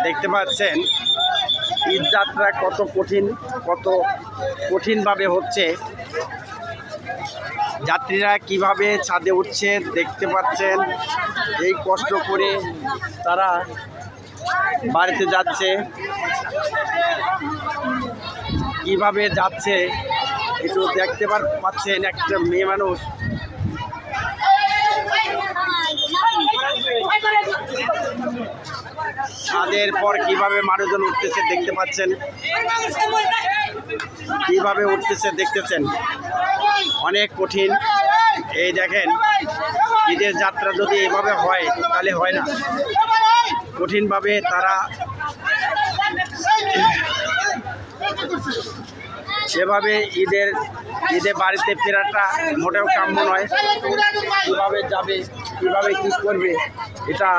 দেখতে পাচ্ছেন ঈদ যাত্রা কত কঠিনভাবে হচ্ছে। যাত্রীরা কিভাবে ছাদে উঠছে দেখতে পাচ্ছেন। এই কষ্ট করে তারা বাড়িতে যাচ্ছে, কিভাবে যাচ্ছে একটু দেখতে পাচ্ছেন। একটা মেয়ে মানুষ ছাদের পর কিভাবে মানুষজন উঠতেছে দেখতে পাচ্ছেন, কিভাবে উঠতেছে দেখতেছেন। অনেক কঠিন। এই দেখেন, ঈদের যাত্রা যদি এভাবে হয় তাহলে হয় না। কঠিনভাবে তারা সেভাবে ঈদে বাড়িতে ফেরাটা মোটেও কাম্য নয়। কীভাবে যাবে, কীভাবে কী করবে, এটা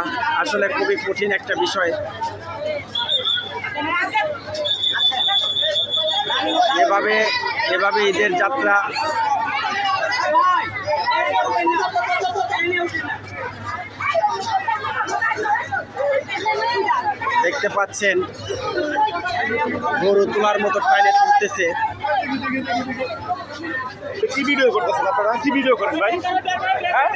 আসলে খুবই কঠিন একটা বিষয়। এভাবে ঈদের যাত্রা দেখতে পাচ্ছেন। গরু তোলার মতো টাইনে তুলতেছে। কি ভিডিও করতেছেন আপনারা? কি ভিডিও করেন ভাই? হ্যাঁ